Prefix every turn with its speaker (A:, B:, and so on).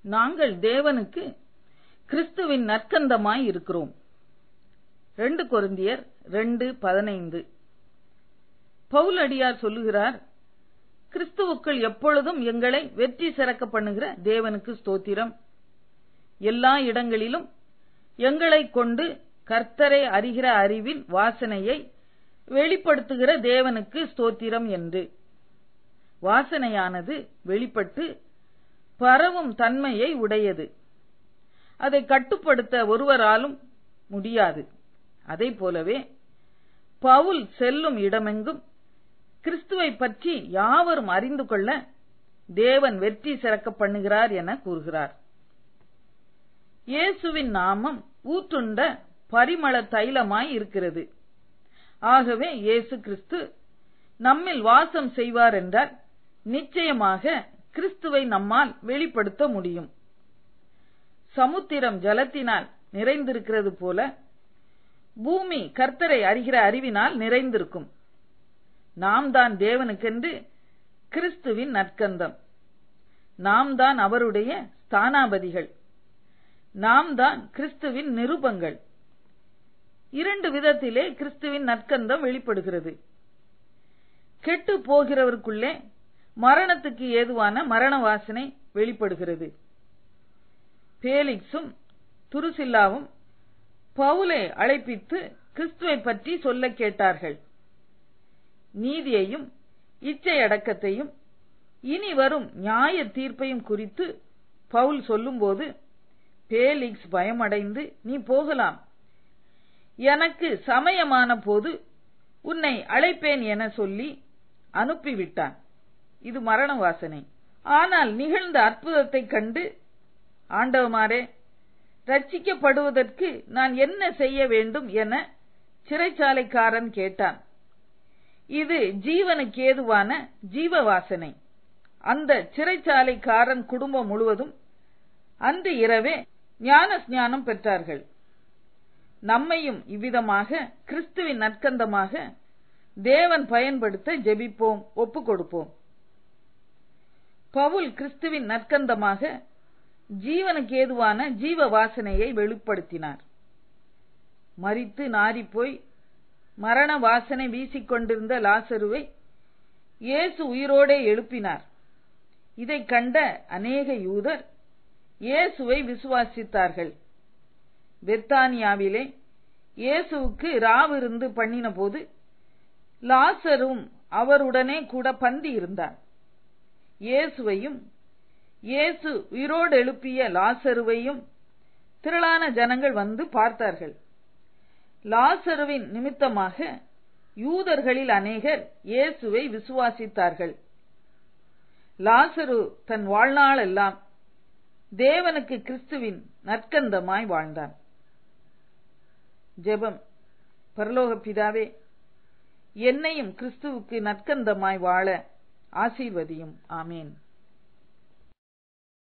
A: நாங்கள் தேவனுக்கு கிறிஸ்துவின் நற்கந்தமாய் இருக்கிறோம். 2 கொரிந்தியர் 2:15. பவுலடியார் சொல்லுகிறார், கிறிஸ்துவுக்குள் எப்பொழுதும் எங்களை வெற்றி சிறக்க பண்ணுகிற தேவனுக்கு ஸ்தோத்திரம். எல்லா இடங்களிலும் எங்களை கொண்டு கர்த்தரை அறிகிற அறிவின் வாசனையை வெளிப்படுத்துகிற தேவனுக்கு ஸ்தோத்திரம் என்று. வாசனையானது வெளிப்பட்டு பரவும் தன்மையை உடையது. அதை கட்டுப்படுத்த ஒருவராலும் முடியாது. அதை போலவே பவுல் செல்லும் இடமெங்கும் கிறிஸ்துவை பற்றி யாவரும் அறிந்து கொள்ள தேவன் வெற்றி சிறக்க பண்ணுகிறார் என கூறுகிறார். இயேசுவின் நாமம் ஊற்றுண்ட பரிமள தைலமாய் இருக்கிறது. ஆகவே இயேசு கிறிஸ்து நம்மில் வாசம் செய்வார் என்றால் நிச்சயமாக கிறிஸ்துவை நம்மால் வெளிப்படுத்த முடியும். சமுத்திரம் ஜலத்தினால் நிறைந்திருக்கிறது போல பூமி கர்த்தரை அறிகிற அறிவினால் நிறைந்திருக்கும். நாம் தான் தேவனுக்கென்று கிறிஸ்துவின் நற்கந்தம். நாம் தான் அவருடைய ஸ்தானாபதிகள். நாம் தான் கிறிஸ்துவின் நிருபங்கள். 2 விதத்திலே கிறிஸ்துவின் நற்கந்தம் வெளிப்படுகிறது. கெட்டு போகிறவருக்குள்ளே மரணத்துக்கு ஏதுவான மரண வாசனை வெளிப்படுகிறது. பேலிக்ஸும் துருசில்லாவும் பவுலை அழைப்பித்து கிறிஸ்துவை பற்றி சொல்ல கேட்டார்கள். நீதியையும் இச்சையடக்கத்தையும் இனி வரும் நியாய தீர்ப்பையும் குறித்து பவுல் சொல்லும்போது பேலிக்ஸ் பயமடைந்து, நீ போகலாம், எனக்கு சமயமான போது உன்னை அழைப்பேன் என சொல்லி அனுப்பிவிட்டான். இது மரண வாசனை. ஆனால் நிகழ்ந்த அற்புதத்தை கண்டு, ஆண்டவமாரே, ரட்சிக்கப்படுவதற்கு நான் என்ன செய்ய வேண்டும் என சிறைச்சாலைக்காரன் கேட்டான். இது ஜீவனுக்கு ஏதுவான ஜீவ வாசனை. அந்த சிறைச்சாலைக்காரன் குடும்பம் முழுவதும் அன்று இரவே ஞான ஸ்நானம் பெற்றார்கள். நம்மையும் இவ்விதமாக கிறிஸ்துவின் நற்கந்தமாக தேவன் பயன்படுத்த ஜெபிப்போம், ஒப்புக் கொடுப்போம். பவுல் கிறிஸ்துவின் நற்கந்தமாக ஜீவனுக்கு ஏதுவான ஜீவ வாசனையை வெளிப்படுத்தினார். மரித்து நாறிப்போய் மரண வாசனை வீசிக்கொண்டிருந்த லாசருவை இயேசு உயிரோடே எழுப்பினார். இதை கண்ட அநேக யூதர் இயேசுவை விசுவாசித்தார்கள். பெத்தானியாவிலே இயேசுவுக்கு ராவிருந்து பண்ணின போது லாசரும் அவருடனே கூட பந்தி இருந்தார். இயேசுவையும் இயேசு உயிரோடு எழுப்பிய லாசருவையும் திரளான ஜனங்கள் வந்து பார்த்தார்கள். லாசருவின் நிமித்தமாக யூதர்களில் அநேகர் இயேசுவை விசுவாசித்தார்கள். லாசரு தன் வாழ்நாளெல்லாம் தேவனுக்கு கிறிஸ்துவின் நற்கந்தமாய் வாழ்ந்தான். ஜெபம். பரலோக பிதாவே, என்னையும் கிறிஸ்துவுக்கு நற்கந்தமாய் வாழ ஆசீர்வதியும். ஆமேன்.